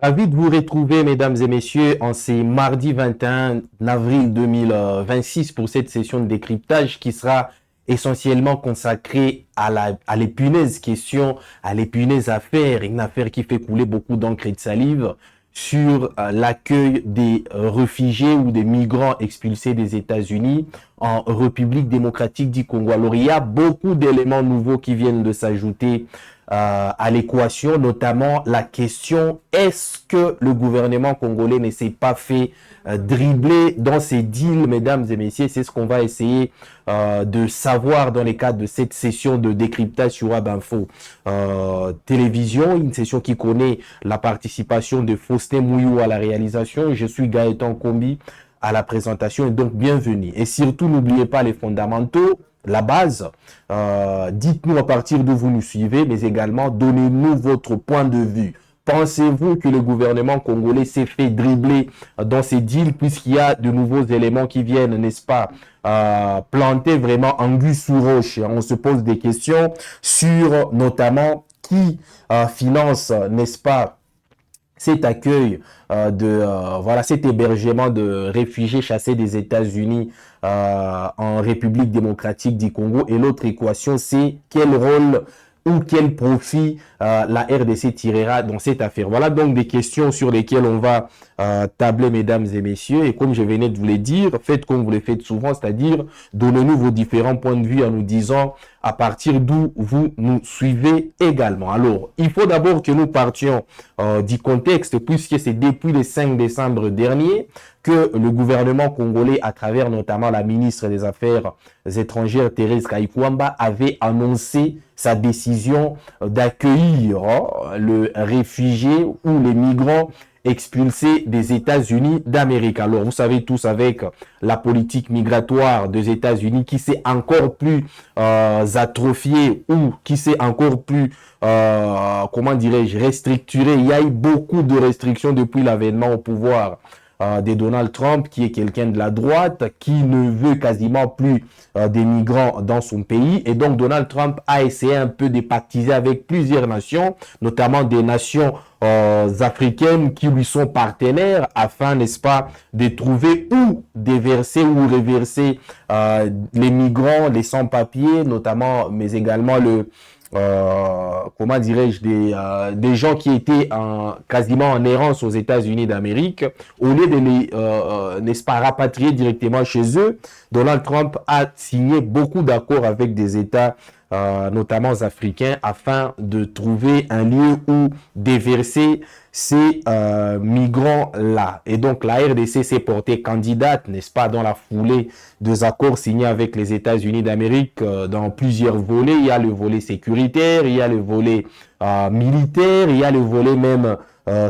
Ravi de vous retrouver, mesdames et messieurs, en ce mardi 21 avril 2026 pour cette session de décryptage qui sera essentiellement consacrée à l'épineuse question, à l'épineuse affaire, une affaire qui fait couler beaucoup d'encre et de salive sur l'accueil des réfugiés ou des migrants expulsés des États-Unis en République démocratique du Congo. Alors, il y a beaucoup d'éléments nouveaux qui viennent de s'ajouter à l'équation, notamment la question, est-ce que le gouvernement congolais ne s'est pas fait dribbler dans ses deals, mesdames et messieurs? C'est ce qu'on va essayer de savoir dans le cadre de cette session de décryptage sur Web Info Télévision, une session qui connaît la participation de Faustin Mouyou à la réalisation. Je suis Gaëtan Kombi à la présentation et donc bienvenue. Et surtout, n'oubliez pas les fondamentaux, la base. Dites-nous à partir d'où vous nous suivez, mais également donnez-nous votre point de vue. Pensez-vous que le gouvernement congolais s'est fait dribbler dans ces deals puisqu'il y a de nouveaux éléments qui viennent, n'est-ce pas, planter vraiment anguille sous roche? On se pose des questions sur notamment qui finance, n'est-ce pas, cet accueil voilà, cet hébergement de réfugiés chassés des États-Unis en République démocratique du Congo. Et l'autre équation, c'est quel rôle ou quel profit la RDC tirera dans cette affaire. Voilà donc des questions sur lesquelles on va tabler, mesdames et messieurs. Et comme je venais de vous les dire, faites comme vous le faites souvent, c'est-à-dire donnez-nous vos différents points de vue en nous disant à partir d'où vous nous suivez également. Alors, il faut d'abord que nous partions du contexte, puisque c'est depuis le 5 décembre dernier que le gouvernement congolais, à travers notamment la ministre des Affaires étrangères, Thérèse Kayikwamba, avait annoncé sa décision d'accueillir le réfugié ou les migrants expulsés des États-Unis d'Amérique. Alors, vous savez tous avec la politique migratoire des États-Unis qui s'est encore plus atrophiée ou qui s'est encore plus, comment dirais-je, restructurée. Il y a eu beaucoup de restrictions depuis l'avènement au pouvoir de Donald Trump, qui est quelqu'un de la droite, qui ne veut quasiment plus des migrants dans son pays. Et donc, Donald Trump a essayé un peu de pactiser avec plusieurs nations, notamment des nations africaines qui lui sont partenaires, afin, n'est-ce pas, de trouver où déverser ou reverser les migrants, les sans-papiers, notamment, mais également comment dirais-je, des gens qui étaient quasiment en errance aux États-Unis d'Amérique, au lieu de les, n'est-ce pas, rapatrier directement chez eux. Donald Trump a signé beaucoup d'accords avec des États, notamment africains, afin de trouver un lieu où déverser ces migrants-là. Et donc, la RDC s'est portée candidate, n'est-ce pas, dans la foulée des accords signés avec les États-Unis d'Amérique dans plusieurs volets. Il y a le volet sécuritaire, il y a le volet militaire, il y a le volet même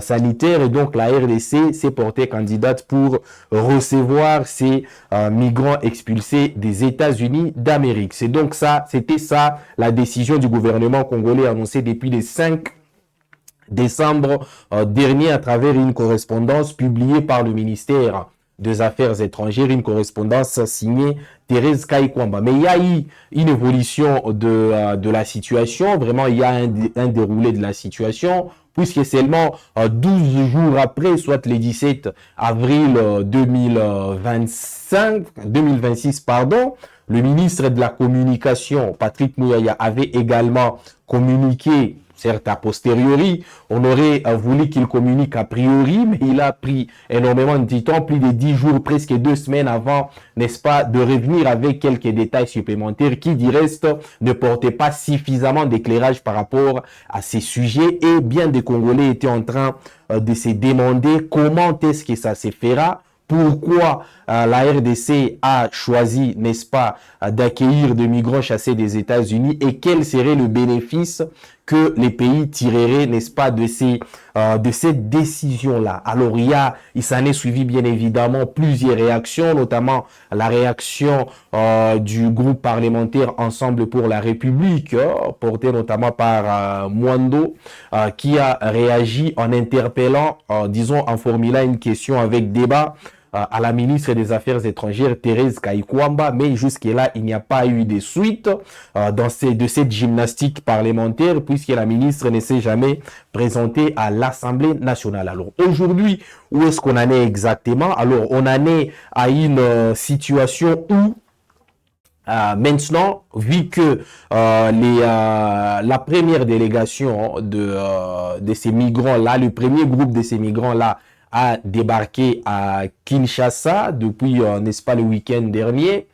sanitaire. Et donc, la RDC s'est portée candidate pour recevoir ces migrants expulsés des États-Unis d'Amérique. C'est donc ça, c'était ça la décision du gouvernement congolais annoncée depuis le 5 décembre dernier à travers une correspondance publiée par le ministère des Affaires étrangères, une correspondance signée Thérèse Kayikwamba. Mais il y a eu une évolution de la situation, vraiment il y a un déroulé de la situation, puisque seulement 12 jours après, soit le 17 avril 2026, pardon, le ministre de la Communication, Patrick Mouyaya, avait également communiqué, certes a posteriori, on aurait voulu qu'il communique a priori, mais il a pris énormément de temps, plus de 10 jours, presque 2 semaines avant, n'est-ce pas, de revenir avec quelques détails supplémentaires qui, du reste, ne portaient pas suffisamment d'éclairage par rapport à ces sujets. Et bien des Congolais étaient en train de se demander comment est-ce que ça se fera. Pourquoi la RDC a choisi, n'est-ce pas, d'accueillir des migrants chassés des États-Unis et quel serait le bénéfice que les pays tireraient, n'est-ce pas, de cette décision-là. Alors, il s'en est suivi bien évidemment plusieurs réactions, notamment la réaction du groupe parlementaire Ensemble pour la République, porté notamment par Mwando, qui a réagi en interpellant, disons, en formulant une question avec débat, à la ministre des Affaires étrangères, Thérèse Kayikwamba, mais jusque-là, il n'y a pas eu de suite de cette gymnastique parlementaire, puisque la ministre ne s'est jamais présentée à l'Assemblée nationale. Alors aujourd'hui, où est-ce qu'on en est exactement? Alors on en est à une situation où maintenant, vu que la première délégation de ces migrants-là, le premier groupe de ces migrants-là a débarqué à Kinshasa depuis, n'est-ce pas, le week-end dernier.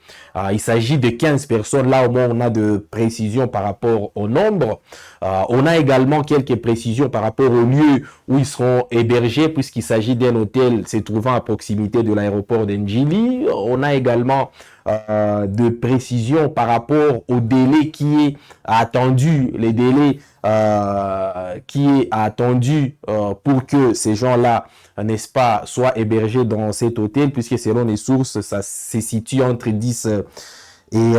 Il s'agit de 15 personnes. Là, au moins, on a de précisions par rapport au nombre. On a également quelques précisions par rapport au lieu où ils seront hébergés, puisqu'il s'agit d'un hôtel se trouvant à proximité de l'aéroport d'Ndjili. On a également de précisions par rapport au délai qui est attendu, les délais qui est attendu pour que ces gens-là, n'est-ce pas, soient hébergés dans cet hôtel, puisque selon les sources, ça se situe entre 10 et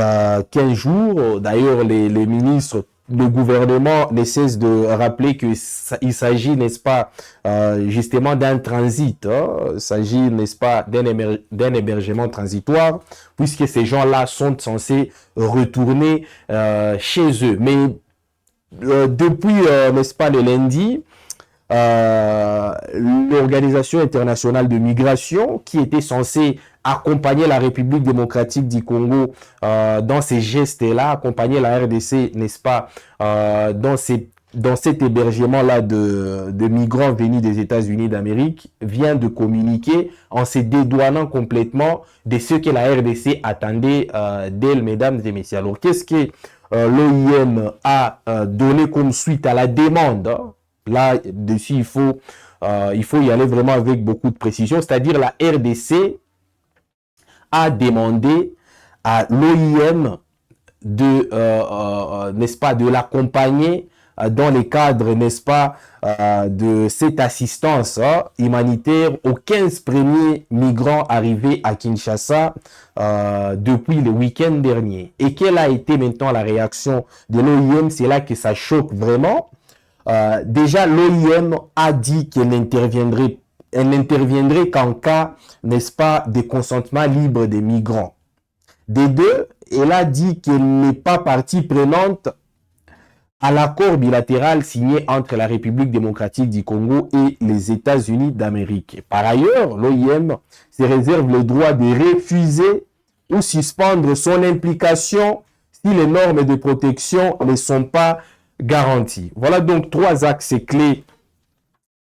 15 jours. D'ailleurs, les ministres, le gouvernement ne cesse de rappeler qu'il s'agit, n'est-ce pas, justement d'un transit. Il s'agit, n'est-ce pas, d'un hébergement transitoire, puisque ces gens-là sont censés retourner chez eux. Mais depuis, n'est-ce pas, le lundi, l'Organisation internationale de migration, qui était censée accompagner la République démocratique du Congo dans ces gestes-là, accompagner la RDC, n'est-ce pas, dans cet hébergement-là de migrants venus des États-Unis d'Amérique, vient de communiquer en se dédouanant complètement de ce que la RDC attendait d'elle, mesdames et messieurs. Alors, qu'est-ce que l'OIM a donné comme suite à la demande? Là-dessus, il faut y aller vraiment avec beaucoup de précision. C'est-à-dire, la RDC a demandé à l'OIM n'est-ce pas, de l'accompagner dans les cadres, n'est-ce pas, de cette assistance humanitaire aux 15 premiers migrants arrivés à Kinshasa depuis le week-end dernier. Et quelle a été maintenant la réaction de l'OIM? C'est là que ça choque vraiment. Déjà, l'OIM a dit qu'elle n'interviendrait qu'en cas, n'est-ce pas, de consentement libre des migrants. Des deux, elle a dit qu'elle n'est pas partie prenante à l'accord bilatéral signé entre la République démocratique du Congo et les États-Unis d'Amérique. Par ailleurs, l'OIM se réserve le droit de refuser ou suspendre son implication si les normes de protection ne sont pas garanties. Voilà donc 3 axes clés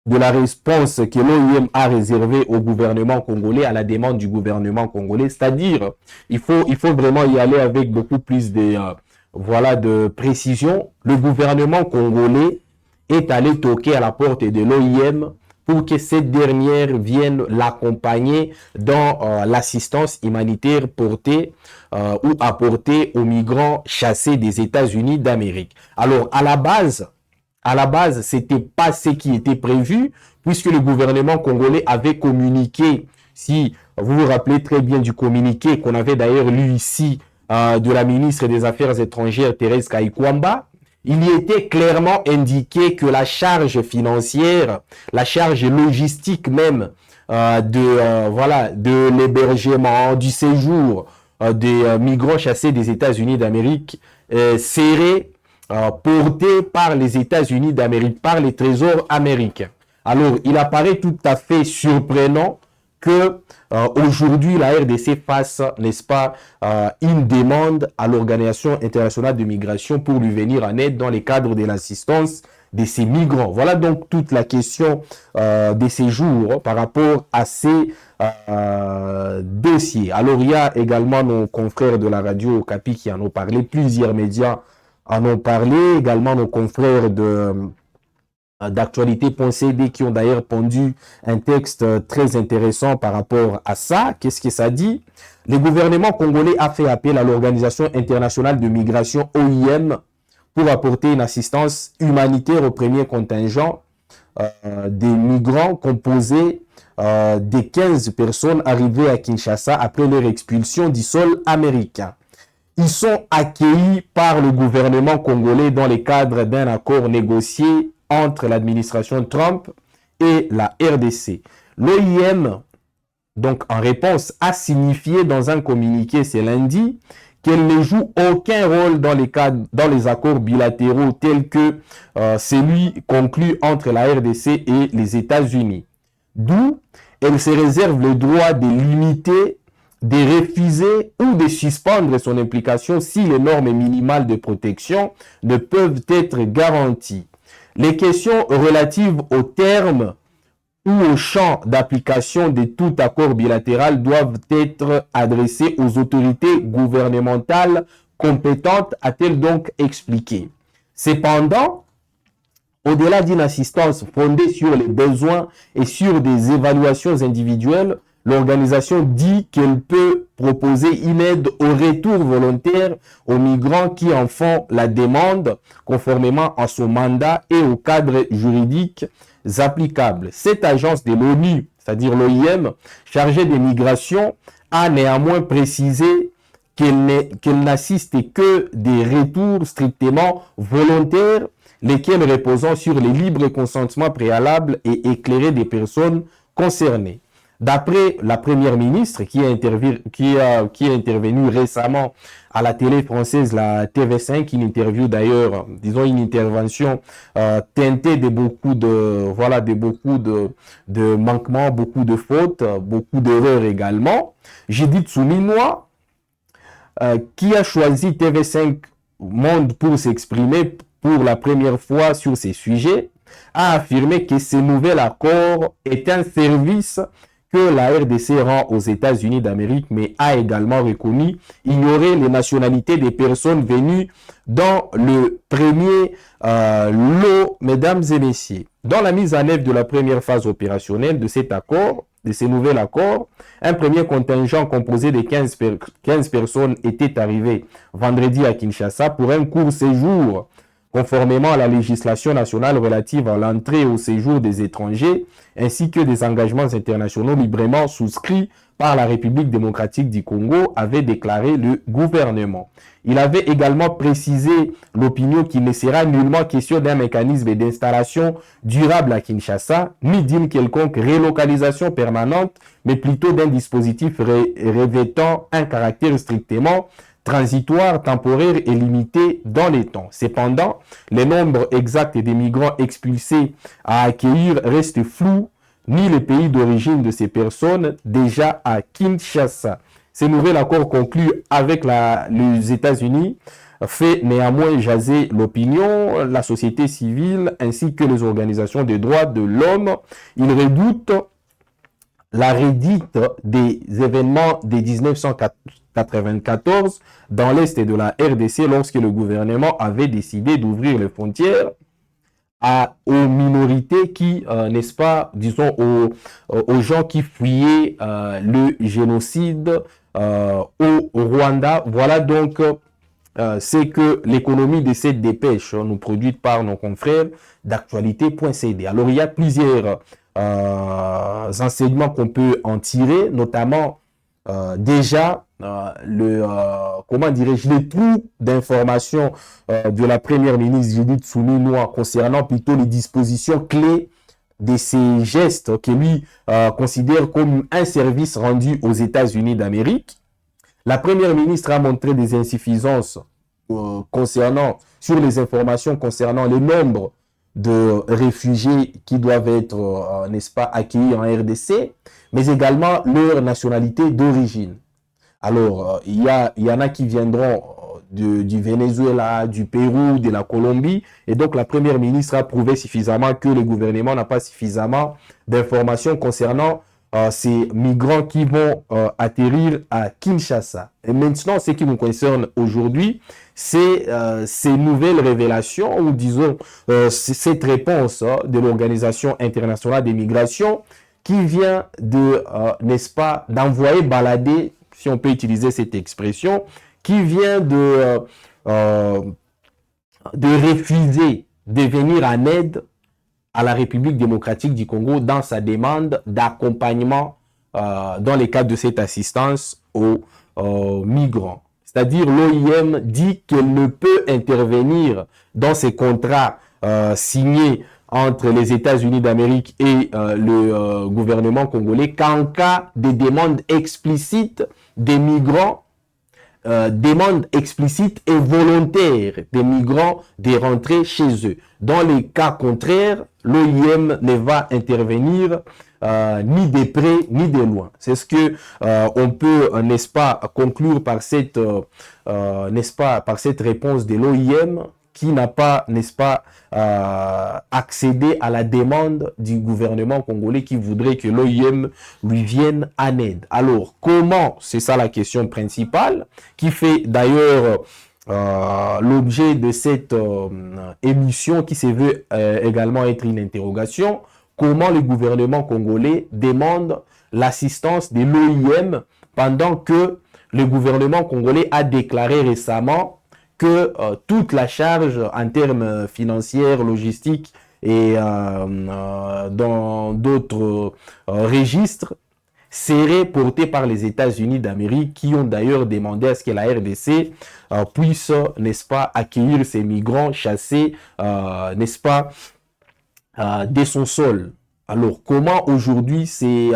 de la réponse que l'OIM a réservée au gouvernement congolais, à la demande du gouvernement congolais. C'est-à-dire, il faut vraiment y aller avec beaucoup plus de précision. Le gouvernement congolais est allé toquer à la porte de l'OIM pour que cette dernière vienne l'accompagner dans l'assistance humanitaire portée ou apportée aux migrants chassés des États-Unis d'Amérique. Alors, à la base, c'était pas ce qui était prévu, puisque le gouvernement congolais avait communiqué, si vous vous rappelez très bien du communiqué qu'on avait d'ailleurs lu ici, de la ministre des Affaires étrangères, Thérèse Kayikwamba, il y était clairement indiqué que la charge financière, la charge logistique même de l'hébergement, du séjour des migrants chassés des États-Unis d'Amérique serait porté par les États-Unis d'Amérique, par les trésors américains. Alors, il apparaît tout à fait surprenant que aujourd'hui la RDC fasse, n'est-ce pas, une demande à l'Organisation internationale de migration pour lui venir en aide dans le cadre de l'assistance de ces migrants. Voilà donc toute la question des séjours par rapport à ces dossiers. Alors, il y a également nos confrères de la radio Okapi qui en ont parlé, plusieurs médias en ont parlé, également nos confrères d'actualité.cd qui ont d'ailleurs pondu un texte très intéressant par rapport à ça. Qu'est-ce que ça dit? Le gouvernement congolais a fait appel à l'Organisation internationale de migration OIM pour apporter une assistance humanitaire au premier contingent des migrants composés des 15 personnes arrivées à Kinshasa après leur expulsion du sol américain. Ils sont accueillis par le gouvernement congolais dans le cadre d'un accord négocié entre l'administration Trump et la RDC. L'OIM donc en réponse, a signifié dans un communiqué ce lundi qu'elle ne joue aucun rôle dans les accords bilatéraux tels que celui conclu entre la RDC et les États-Unis. D'où elle se réserve le droit de limiter, de refuser ou de suspendre son implication si les normes minimales de protection ne peuvent être garanties. Les questions relatives aux termes ou au champ d'application de tout accord bilatéral doivent être adressées aux autorités gouvernementales compétentes, a-t-elle donc expliqué. Cependant, au-delà d'une assistance fondée sur les besoins et sur des évaluations individuelles, l'organisation dit qu'elle peut proposer une aide au retour volontaire aux migrants qui en font la demande conformément à son mandat et au cadre juridique applicables. Cette agence de l'ONU, c'est-à-dire l'OIM, chargée des migrations, a néanmoins précisé qu'elle n'assiste que des retours strictement volontaires, lesquels reposant sur les libres consentements préalables et éclairés des personnes concernées. D'après la première ministre qui est intervenue récemment à la télé française, la TV5, une interview d'ailleurs, disons une intervention teintée de beaucoup de manquements, beaucoup de fautes, beaucoup d'erreurs également. Judith Souminois, qui a choisi TV5 Monde pour s'exprimer pour la première fois sur ces sujets, a affirmé que ce nouvel accord est un service que la RDC rend aux États-Unis d'Amérique, mais a également reconnu ignorer les nationalités des personnes venues dans le premier lot, mesdames et messieurs. Dans la mise en œuvre de la première phase opérationnelle de cet accord, de ce nouvel accord, un premier contingent composé de 15 personnes était arrivé vendredi à Kinshasa pour un court séjour conformément à la législation nationale relative à l'entrée et au séjour des étrangers, ainsi que des engagements internationaux librement souscrits par la République démocratique du Congo, avait déclaré le gouvernement. Il avait également précisé l'opinion qu'il ne sera nullement question d'un mécanisme d'installation durable à Kinshasa, ni d'une quelconque relocalisation permanente, mais plutôt d'un dispositif revêtant un caractère strictement transitoire, temporaire et limité dans les temps. Cependant, le nombre exact des migrants expulsés à accueillir reste flou, ni le pays d'origine de ces personnes déjà à Kinshasa. Ce nouvel accord conclu avec les États-Unis fait néanmoins jaser l'opinion, la société civile ainsi que les organisations des droits de l'homme. Ils redoutent la redite des événements de 1994 dans l'est de la RDC lorsque le gouvernement avait décidé d'ouvrir les frontières aux minorités qui, n'est-ce pas, disons, aux gens qui fuyaient le génocide au Rwanda. Voilà donc c'est que l'économie de cette dépêche nous produite par nos confrères d'actualité.cd. Alors il y a plusieurs enseignements qu'on peut en tirer, notamment déjà comment dirais-je, les trous d'information de la première ministre Judith Souminois concernant plutôt les dispositions clés de ces gestes que lui considère comme un service rendu aux États-Unis d'Amérique. La première ministre a montré des insuffisances sur les informations concernant le nombre de réfugiés qui doivent être, n'est-ce pas, accueillis en RDC, mais également leur nationalité d'origine. Alors, il y en a qui viendront du Venezuela, du Pérou, de la Colombie, et donc la première ministre a prouvé suffisamment que le gouvernement n'a pas suffisamment d'informations concernant ces migrants qui vont atterrir à Kinshasa. Et maintenant, ce qui nous concerne aujourd'hui, c'est ces nouvelles révélations, ou disons cette réponse de l'Organisation internationale des migrations qui vient de, n'est-ce pas, d'envoyer balader, si on peut utiliser cette expression, qui vient de refuser de venir en aide à la République démocratique du Congo dans sa demande d'accompagnement dans le cadre de cette assistance aux migrants. C'est-à-dire l'OIM dit qu'elle ne peut intervenir dans ces contrats signés entre les États-Unis d'Amérique et le gouvernement congolais qu'en cas de demande explicite des migrants, demande explicite et volontaire des migrants de rentrer chez eux. Dans les cas contraires, l'OIM ne va intervenir ni de près ni de loin. C'est ce que on peut, n'est-ce pas, conclure par cette, n'est-ce pas, par cette réponse de l'OIM qui n'a pas, n'est-ce pas, accédé à la demande du gouvernement congolais qui voudrait que l'OIM lui vienne en aide. Alors, comment, c'est ça la question principale, qui fait d'ailleurs l'objet de cette émission qui se veut également être une interrogation, comment le gouvernement congolais demande l'assistance de l'OIM pendant que le gouvernement congolais a déclaré récemment que toute la charge en termes financiers, logistiques et dans d'autres registres serait portée par les États-Unis d'Amérique qui ont d'ailleurs demandé à ce que la RDC puisse, n'est-ce pas, accueillir ces migrants chassés, n'est-ce pas, de son sol. Alors, comment aujourd'hui c'est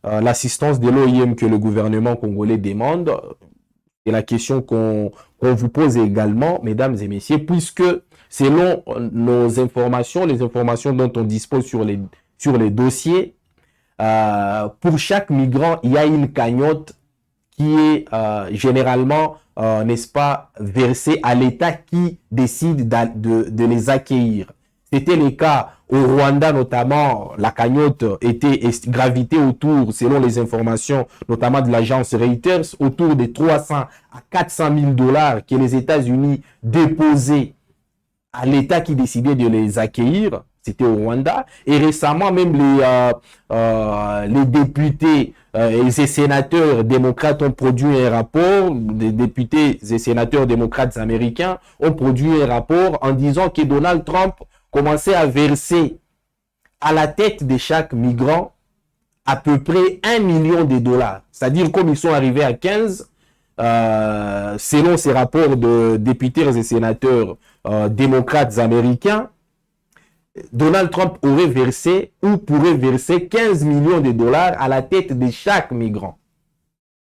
l'assistance de l'OIM que le gouvernement congolais demande? C'est la question qu'on vous pose également, mesdames et messieurs, puisque selon nos informations, les informations dont on dispose sur les dossiers, pour chaque migrant, il y a une cagnotte qui est généralement, n'est-ce pas, versée à l'État qui décide de les accueillir. C'était le cas au Rwanda notamment, la cagnotte était gravitée autour, selon les informations, notamment de l'agence Reuters, autour de 300 à 400 000 $ que les États-Unis déposaient à l'État qui décidait de les accueillir. C'était au Rwanda. Et récemment, même les députés et les sénateurs démocrates ont produit un rapport, des députés et sénateurs démocrates américains ont produit un rapport en disant que Donald Trump commençait à verser à la tête de chaque migrant à peu près 1 million de $. C'est-à-dire, comme ils sont arrivés à 15, selon ces rapports de députés et sénateurs démocrates américains, Donald Trump aurait versé ou pourrait verser 15 millions de $ à la tête de chaque migrant.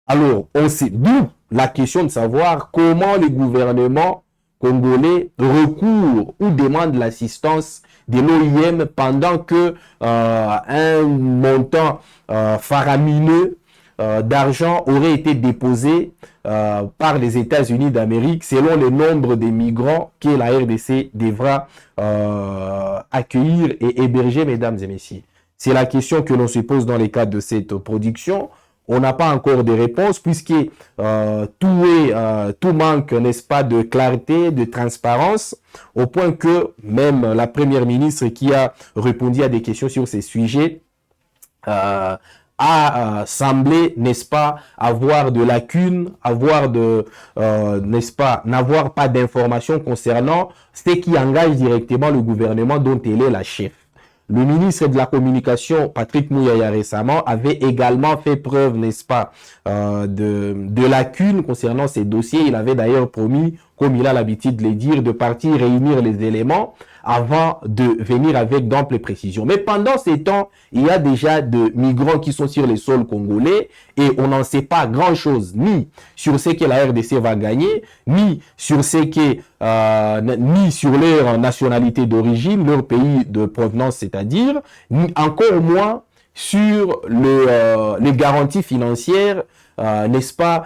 Alors, on sait d'où la question de savoir comment le gouvernement congolais recourt ou demande l'assistance de l'OIM pendant que un montant faramineux d'argent aurait été déposé par les États-Unis d'Amérique selon le nombre de migrants que la RDC devra accueillir et héberger, mesdames et messieurs. C'est la question que l'on se pose dans le cadre de cette production. On n'a pas encore de réponse puisque tout manque, n'est-ce pas, de clarté, de transparence, au point que même la première ministre qui a répondu à des questions sur ces sujets a semblé, n'est-ce pas, avoir de lacunes, n'est-ce pas, n'avoir pas d'informations concernant ce qui engage directement le gouvernement dont elle est la chef. Le ministre de la Communication, Patrick Muyaya, récemment, avait également fait preuve, n'est-ce pas, de lacunes concernant ces dossiers. Il avait d'ailleurs promis, comme il a l'habitude de le dire, de partir réunir les éléments avant de venir avec d'amples précisions. Mais pendant ces temps, il y a déjà de migrants qui sont sur les sols congolais et on n'en sait pas grand-chose, ni sur ce que la RDC va gagner, ni sur ce que, ni sur leur nationalité d'origine, leur pays de provenance, c'est-à-dire, ni encore moins sur les garanties financières, n'est-ce pas,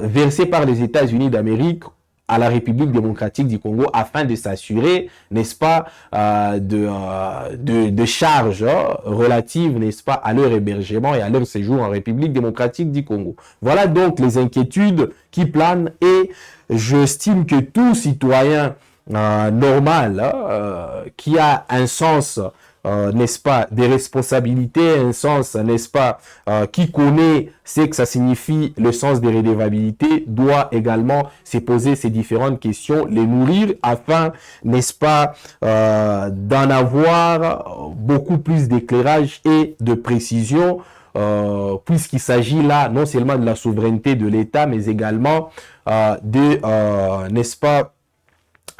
versées par les États-Unis d'Amérique à la République démocratique du Congo afin de s'assurer, n'est-ce pas, de charges relatives, n'est-ce pas, à leur hébergement et à leur séjour en République démocratique du Congo. Voilà donc les inquiétudes qui planent et j'estime que tout citoyen normal qui a un sens, n'est-ce pas, des responsabilités, un sens, n'est-ce pas, qui connaît ce que ça signifie, le sens des redevabilités, doit également se poser ces différentes questions, les nourrir afin, n'est-ce pas, d'en avoir beaucoup plus d'éclairage et de précision, puisqu'il s'agit là non seulement de la souveraineté de l'État, mais également n'est-ce pas,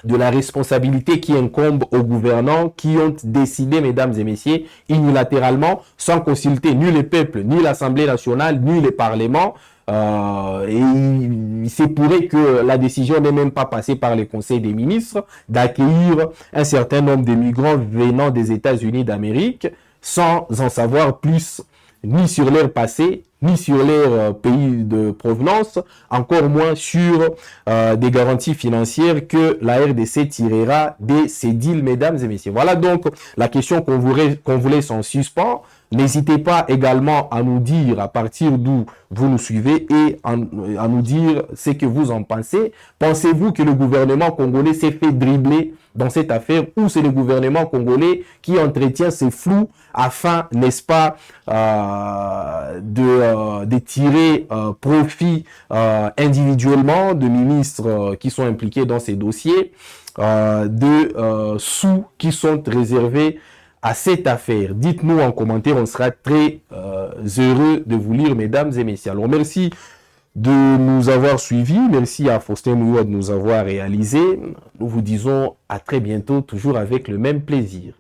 de la responsabilité qui incombe aux gouvernants qui ont décidé, mesdames et messieurs, unilatéralement, sans consulter ni le peuple, ni l'Assemblée nationale, ni le Parlement. Et il se pourrait que la décision n'est même pas passée par le Conseil des ministres d'accueillir un certain nombre de migrants venant des États-Unis d'Amérique sans en savoir plus ni sur leur passé, ni sur leur pays de provenance, encore moins sur des garanties financières que la RDC tirera de ces deals, mesdames et messieurs. Voilà donc la question qu'on vous laisse en suspens. N'hésitez pas également à nous dire à partir d'où vous nous suivez et à nous dire ce que vous en pensez. Pensez-vous que le gouvernement congolais s'est fait dribbler dans cette affaire ou c'est le gouvernement congolais qui entretient ces flous afin, n'est-ce pas, de tirer profit individuellement de ministres qui sont impliqués dans ces dossiers, de sous qui sont réservés à cette affaire? Dites-nous en commentaire, on sera très heureux de vous lire, mesdames et messieurs. Alors, merci de nous avoir suivis. Merci à Faustin Mouya de nous avoir réalisé. Nous vous disons à très bientôt, toujours avec le même plaisir.